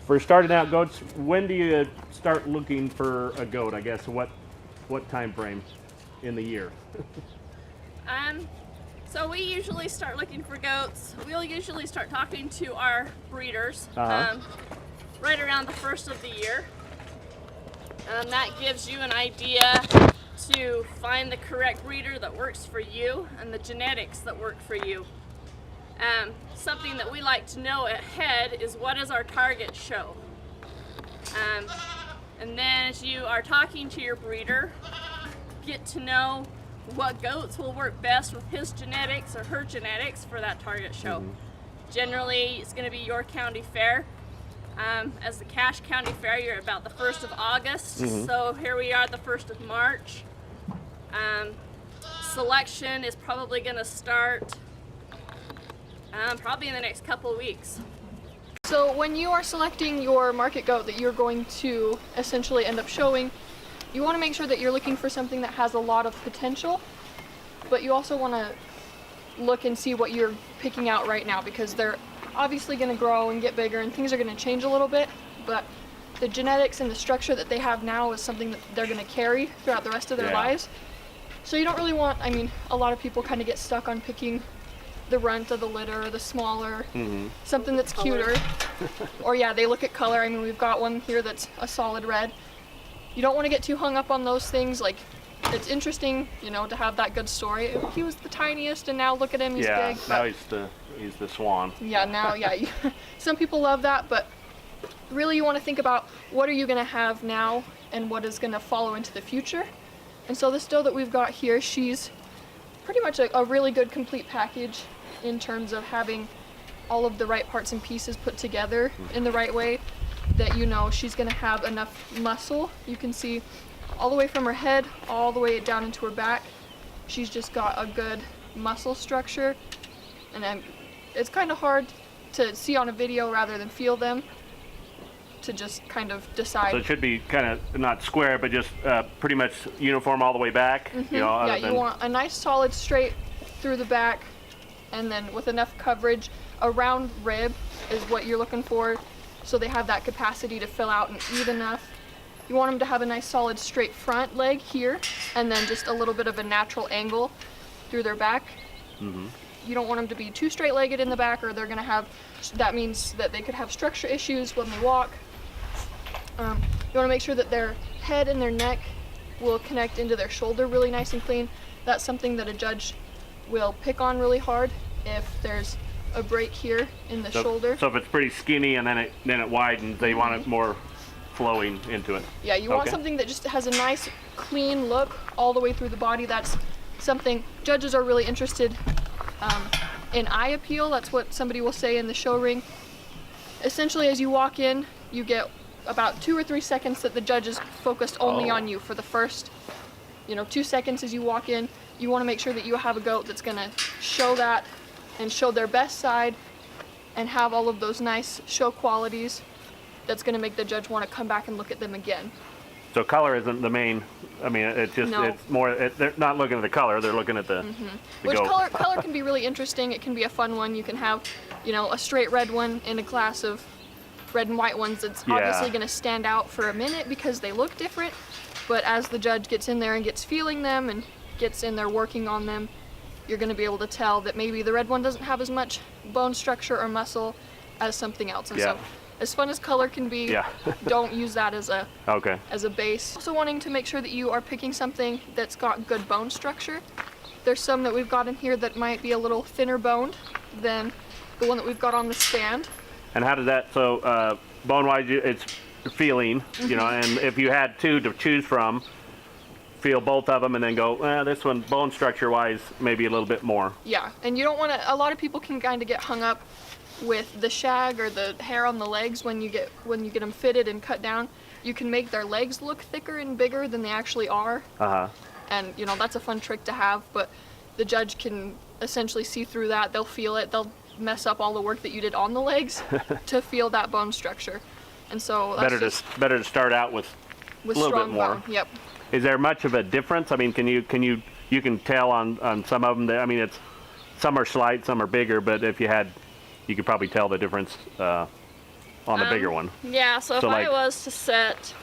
For starting out goats, when do you start looking for a goat? I guess what time frame in the year? So we usually start looking for goats. We'll usually start talking to our breeders right around the first of the year. That gives you an idea to find the correct breeder that works for you and the genetics that work for you. Something that we like to know ahead is what is our target show. And then as you are talking to your breeder, get to know what goats will work best with his genetics or her genetics for that target show. Generally, it's going to be your county fair. As the Cache County Fair, you're about the 1st of August. So here we are, the 1st of March. Selection is probably going to start probably in the next couple of weeks. So when you are selecting your market goat that you're going to essentially end up showing, you want to make sure that you're looking for something that has a lot of potential, but you also want to look and see what you're picking out right now, because they're obviously going to grow and get bigger and things are going to change a little bit, but the genetics and the structure that they have now is something that they're going to carry throughout the rest of their lives. So you don't really want, I mean, a lot of people kind of get stuck on picking the runt of the litter or the smaller, something that's cuter. Or yeah, they look at color. I mean, we've got one here that's a solid red. You don't want to get too hung up on those things. Like, it's interesting, you know, to have that good story. He was the tiniest and now look at him, he's big. Now he's the swan. Yeah, now, some people love that, but really you want to think about what are you going to have now and what is going to follow into the future. And so this doe that we've got here, she's pretty much a really good complete package in terms of having all of the right parts and pieces put together in the right way, that you know she's going to have enough muscle. You can see all the way from her head all the way down into her back. She's just got a good muscle structure, and then it's kind of hard to see on a video rather than feel them to just kind of decide. So it should be kind of not square, but just pretty much uniform all the way back. You know, yeah, you want a nice solid straight through the back, and then with enough coverage. A round rib is what you're looking for, so they have that capacity to fill out and eat enough. You want them to have a nice solid straight front leg here, and then just a little bit of a natural angle through their back. You don't want them to be too straight-legged in the back, or they're going to have, that means that they could have structure issues when they walk. You want to make sure that their head and their neck will connect into their shoulder really nice and clean. That's something that a judge will pick on really hard if there's a break here in the shoulder. So if it's pretty skinny and then it widens, they want it more flowing into it. Yeah, you want something that just has a nice clean look all the way through the body. That's something judges are really interested in eye appeal. That's what somebody will say in the show ring. Essentially, as you walk in, you get about 2 or 3 seconds that the judge is focused only on you for the first, 2 seconds as you walk in. You want to make sure that you have a goat that's going to show that and show their best side and have all of those nice show qualities that's going to make the judge want to come back and look at them again. So color isn't the main, I mean, it's just, it's more, they're not looking at the color, they're looking at the Which goat. color can be really interesting. It can be a fun one. You can have, a straight red one in a class of red and white ones that's obviously going to stand out for a minute because they look different. But as the judge gets in there and gets feeling them and gets in there working on them, you're going to be able to tell that maybe the red one doesn't have as much bone structure or muscle as something else. And so, as fun as color can be, don't use that as a base. Also wanting to make sure that you are picking something that's got good bone structure. There's some that we've got in here that might be a little thinner boned than the one that we've got on the stand. And how does that, so bone-wise, it's feeling, and if you had two to choose from, feel both of them and then go, this one bone structure wise maybe a little bit more. Yeah, and you don't want to, a lot of people can kind of get hung up with the shag or the hair on the legs when you get them fitted and cut down. You can make their legs look thicker and bigger than they actually are. And that's a fun trick to have, but the judge can essentially see through that. They'll feel it. They'll mess up all the work that you did on the legs to feel that bone structure. And so that's better to start out with a little bit more. Bone. Yep. Is there much of a difference? I mean, you can tell on some of them that, I mean, it's some are slight, some are bigger, but if you could probably tell the difference on the bigger one. Yeah, so if So, I like- was to set,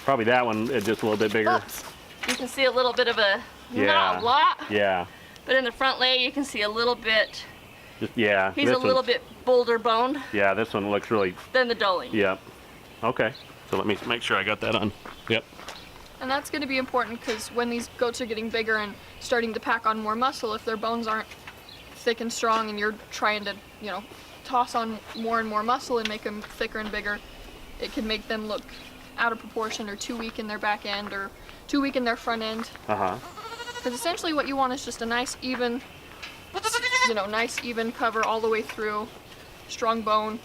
Probably that one is just a little bit bigger. oops, you can see a little bit of a, Yeah. not a lot, Yeah. but in the front leg you can see a little bit, Just yeah. he's a this little one's- bit boulder boned Yeah, this one looks really. than the doeling. Yep. Okay. So let me make sure I got that on. Yep. And that's going to be important because when these goats are getting bigger and starting to pack on more muscle, if their bones aren't thick and strong and you're trying to, toss on more and more muscle and make them thicker and bigger, it can make them look out of proportion or too weak in their back end or too weak in their front end. Uh-huh. Because essentially what you want is just a nice even, nice even cover all the way through, strong bone,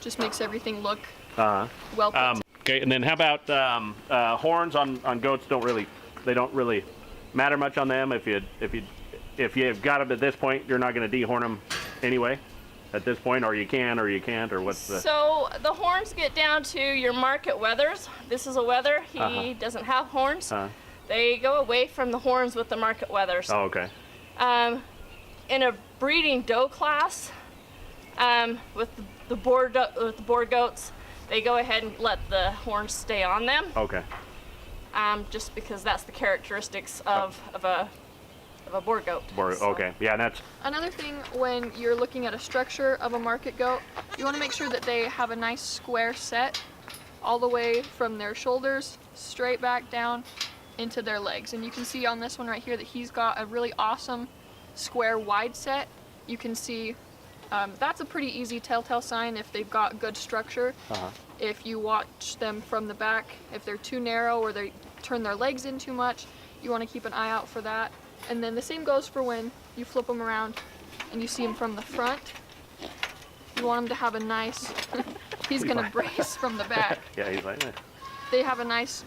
just makes everything look Uh-huh. well put Okay, and then how about horns on goats? Don't really matter much on them. If you've got them at this point, you're not going to dehorn them anyway. At this point, or you can, or you can't, or what's the? So the horns get down to your market wethers. This is a wether. He Uh-huh. doesn't have horns. Uh, They go away from the horns with the market wethers. oh, okay. In a breeding doe class, with the boar goats, they go ahead and let the horns stay on them, Okay. just because that's the characteristics of a boar goat. So- Okay. Yeah, and that's Another thing when you're looking at a structure of a market goat, you want to make sure that they have a nice square set all the way from their shoulders straight back down into their legs. And you can see on this one right here that he's got a really awesome square wide set. You can see that's a pretty easy telltale sign if they've got good structure. uh-huh. If you watch them from the back, if they're too narrow or they turn their legs in too much, you want to keep an eye out for that. And then the same goes for when you flip them around and you see him from the front. You want him to have a nice, he's gonna brace from the back. Yeah, he's like, They have a nice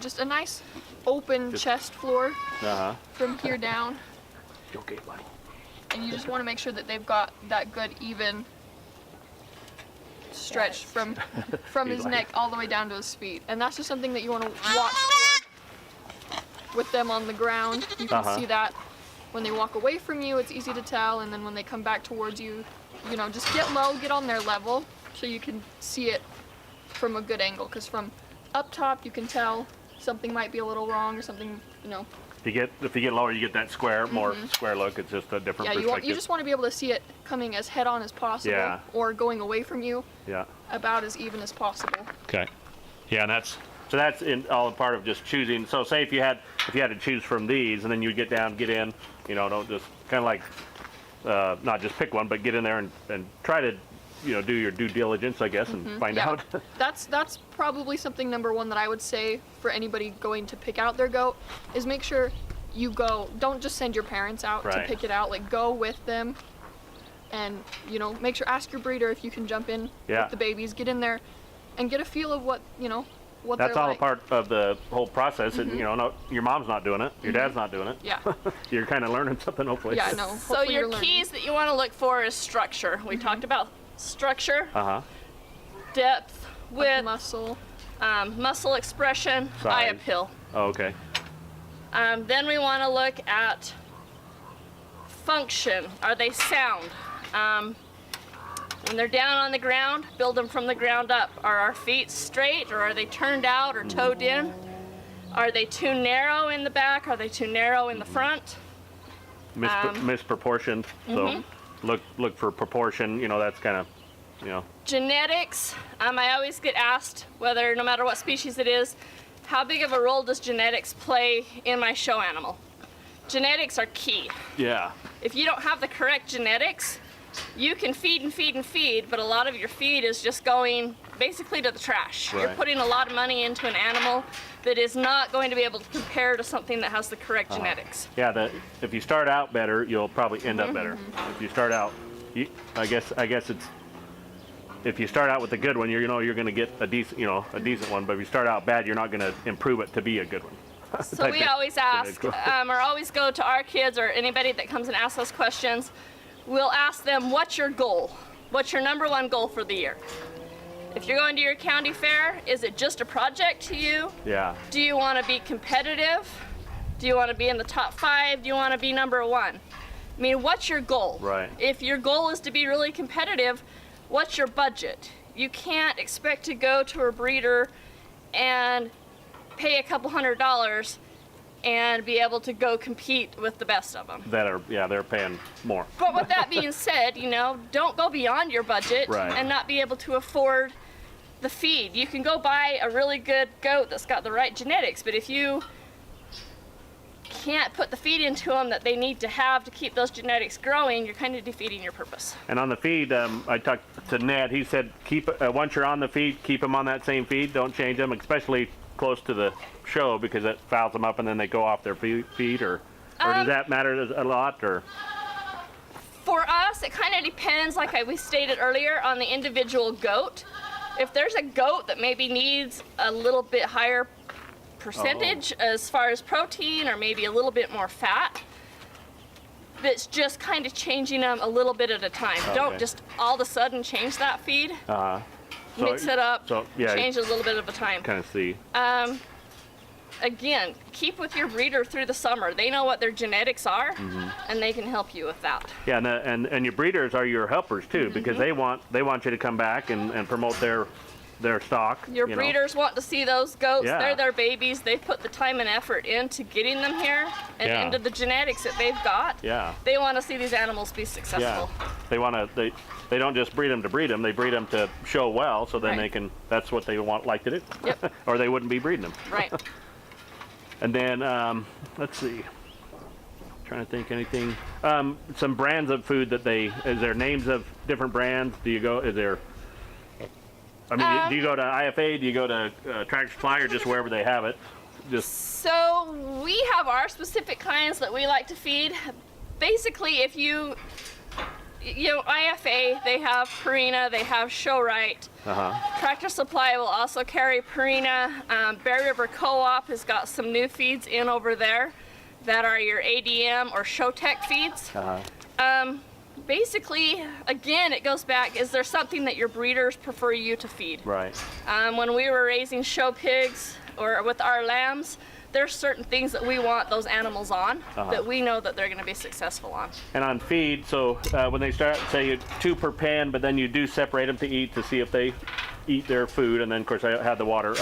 open chest floor uh-huh. from here down. Okay, buddy. And you just want to make sure that they've got that good even stretch from He's his like- neck all the way down to his feet. And that's just something that you want to watch for with them on the ground. You can Uh-huh. see that when they walk away from you, it's easy to tell, and then when they come back towards you, just get low, get on their level so you can see it from a good angle, because from up top you can tell something might be a little wrong or something, If you get lower, you get that square, more square look. It's just a different Yeah, perspective. you just want to be able to see it coming as head on as possible, Yeah. or going away from you Yeah. about as even as possible. Okay. Yeah, and that's in all part of just choosing. So say if you had to choose from these, and then you get in, don't just kind of like not just pick one, but get in there and try to do your due diligence, I guess, and find Yeah. out. That's probably something number one that I would say for anybody going to pick out their goat is make sure you go. Don't just send your parents out to Right. pick it out. Like go with them, and make sure ask your breeder if you can jump in Yeah. with the babies. Get in there, and get a feel of what what That's they're all like. a part of the whole process, and no, your mom's not doing it, your dad's not doing it. Yeah. You're kind of learning something, hopefully. Yeah. No. So hopefully your you're learning. keys that you want to look for is structure. We talked about structure, Uh-huh. depth, Like width, muscle. muscle expression, eye Size. appeal. Oh, okay. Then we want to look at function. Are they sound? When they're down on the ground, build them from the ground up. Are our feet straight, or are they turned out or toed in? Are they too narrow in the back? Are they too narrow in the front? Misproportioned. So look for proportion. That's kind of, Genetics. I always get asked whether, no matter what species it is, how big of a role does genetics play in my show animal? Genetics are key. Yeah. If you don't have the correct genetics, you can feed and feed and feed, but a lot of your feed is just going basically to the trash. You're Right. putting a lot of money into an animal that is not going to be able to compare to something that has the correct genetics. Yeah, if you start out better, you'll probably end up better. If you start out, I guess it's if you start out with a good one, you're going to get a decent one. But if you start out bad, you're not going to improve it to be a good one. So Type we of always ask, genetic. or always go to our kids or anybody that comes and asks us questions, we'll ask them, what's your goal? What's your number one goal for the year? If you're going to your county fair, is it just a project to you? Yeah. Do you want to be competitive? Do you want to be in the top 5? Do you want to be number 1? I mean, what's your goal? Right. If your goal is to be really competitive, what's your budget? You can't expect to go to a breeder and pay a couple $100 and be able to go compete with the best of them. They're paying more. But with that being said, don't go beyond your budget Right. and not be able to afford the feed. You can go buy a really good goat that's got the right genetics, but if you can't put the feed into them that they need to have to keep those genetics growing, you're kind of defeating your purpose. And on the feed, I talked to Ned. He said once you're on the feed, keep them on that same feed. Don't change them, especially close to the show, because it fouls them up and then they go off their feed. Or does that matter a lot? Or For us, it kind of depends, like we stated earlier, on the individual goat. If there's a goat that maybe needs a little bit higher percentage as far as protein, or maybe a little bit more fat, that's just kind of changing them a little bit at a time. Don't just all of a sudden change that feed. Mix it up, change it a little bit at a time. Kind of see. Again, keep with your breeder through the summer. They know what their genetics are, and they can help you with that. Yeah, and your breeders are your helpers too, because they want you to come back and promote their stock. Your breeders want to see those goats. Yeah. They're their babies. They've put the time and effort into getting them here and into the genetics that they've got. Yeah. They want to see these animals be successful. Yeah. They don't just breed them to breed them. They breed them to show well, so then they can. That's what they like to do. Yep. Or they wouldn't be breeding them. Right. And then let's see. Trying to think anything. Some brands of food that is there names of different brands? Do you go? Is there? I mean, do you go to IFA? Do you go to Tractor Supply, or just wherever they have it? So we have our specific kinds that we like to feed. Basically, if IFA, they have Purina, they have Show-Right. Tractor Supply will also carry Purina. Bear River Co-op has got some new feeds in over there that are your ADM or Showtech feeds. Basically, again, it goes back, is there something that your breeders prefer you to feed? Right. When we were raising show pigs or with our lambs, there's certain things that we want those animals on that we know that they're going to be successful on. And on feed, so when they start, say 2 per pen, but then you do separate them to eat to see if they eat their food, and then of course I have the water.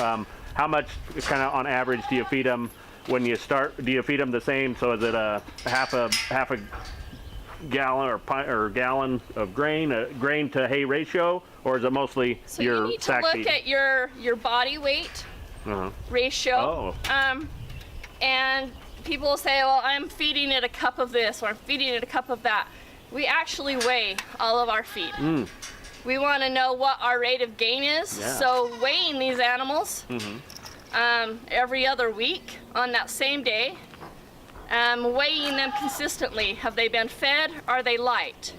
How much, kind of on average, do you feed them when you start? Do you feed them the same? So is it a half a gallon or gallon of grain to hay ratio, or is it mostly So your you need to sack look feed? at your body weight ratio. And people will say, well, I'm feeding it a cup of this, or I'm feeding it a cup of that. We actually weigh all of our feed. We want to know what our rate of gain is. Yeah. So weighing these animals every other week on that same day, weighing them consistently. Have they been fed? Are they light?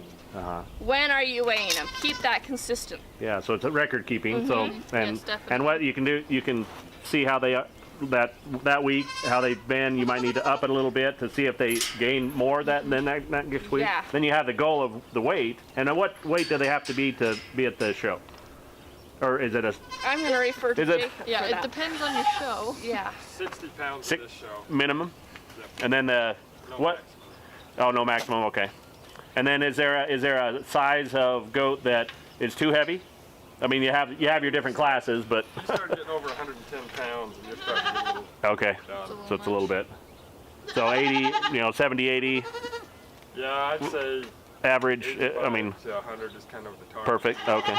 When are you weighing them? Keep that consistent. Yeah, so it's a record keeping. So Yes, and definitely. what you can do, you can see how they that week, how they've been. You might need to up it a little bit to see if they gain more than that next week. Yeah. Then you have the goal of the weight, and then what weight do they have to be at the show? Or is it a I'm going to refer to Is it- Jake Yeah, for it that. depends on your show. Yeah. 60 pounds Six- for this show. minimum? Yep. And then the No what? maximum. Oh, no maximum. Okay. And then is there a size of goat that is too heavy? I mean, you have your different classes, but You start getting over 110 pounds and you're starting to get a little okay. done. So it's a little bit. So 80, 70, 80 Yeah, I'd say average. 85 I mean, to 100 is kind of the target. perfect. Okay.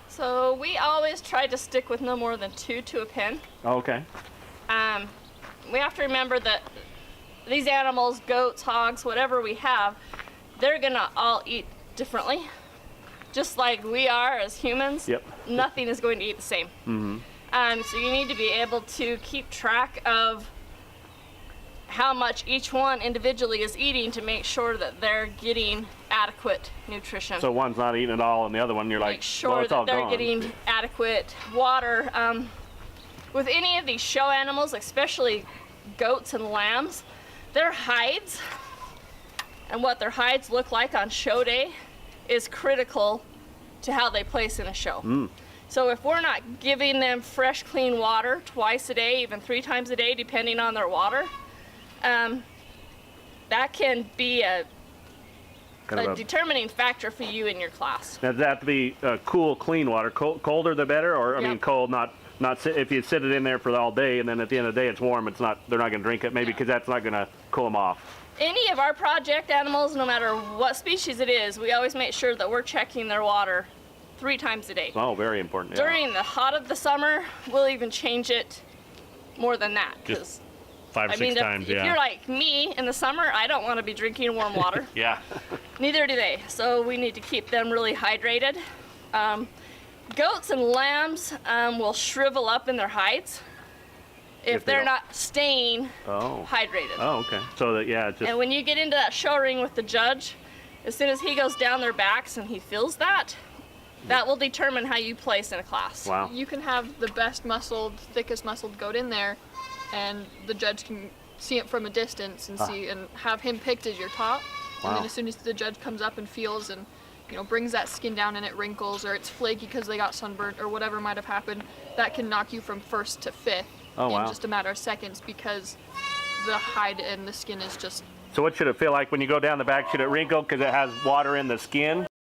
So we always try to stick with no more than 2 to a pen. Okay. We have to remember that these animals, goats, hogs, whatever we have, they're gonna all eat differently. Just like we are as humans, Yep. nothing is going to eat the same. So you need to be able to keep track of how much each one individually is eating to make sure that they're getting adequate nutrition. So one's not eating at all, and the other one you're like, Make sure well, it's all that they're gone. getting adequate water. With any of these show animals, especially goats and lambs, their hides and what their hides look like on show day is critical to how they place in a show. So if we're not giving them fresh, clean water twice a day, even 3 times a day, depending on their water, that can be a kind a of a. determining factor for you in your class. Now, does that have to be cool, clean water? Colder the better, or I mean, Yep. cold, not if you sit it in there for all day and then at the end of the day it's warm. It's not. They're not going to drink it, maybe because that's not going to cool them off. Any of our project animals, no matter what species it is, we always make sure that we're checking their water 3 times a day. Oh, very important. Yeah. During the hot of the summer, we'll even change it more than that. Just 'cause, 5 or I 6 mean, times. if Yeah. you're like me in the summer, I don't want to be drinking warm water. Yeah. Neither do they. So we need to keep them really hydrated. Goats and lambs will shrivel up in their hides if they they're don't- not staying Oh. hydrated. Oh, okay. So that it's just And when you get into that show ring with the judge, as soon as he goes down their backs and he feels that, that will determine how you place in a class. wow. You can have the best muscled, thickest muscled goat in there, and the judge can see it from a distance and see and have him picked as your top. And Wow. then as soon as the judge comes up and feels and brings that skin down and it wrinkles or it's flaky because they got sunburnt or whatever might have happened, that can knock you from 1st to 5th Oh, in wow. just a matter of seconds because the hide and the skin is just So what should it feel like when you go down the back? Should it wrinkle because it has water in the skin?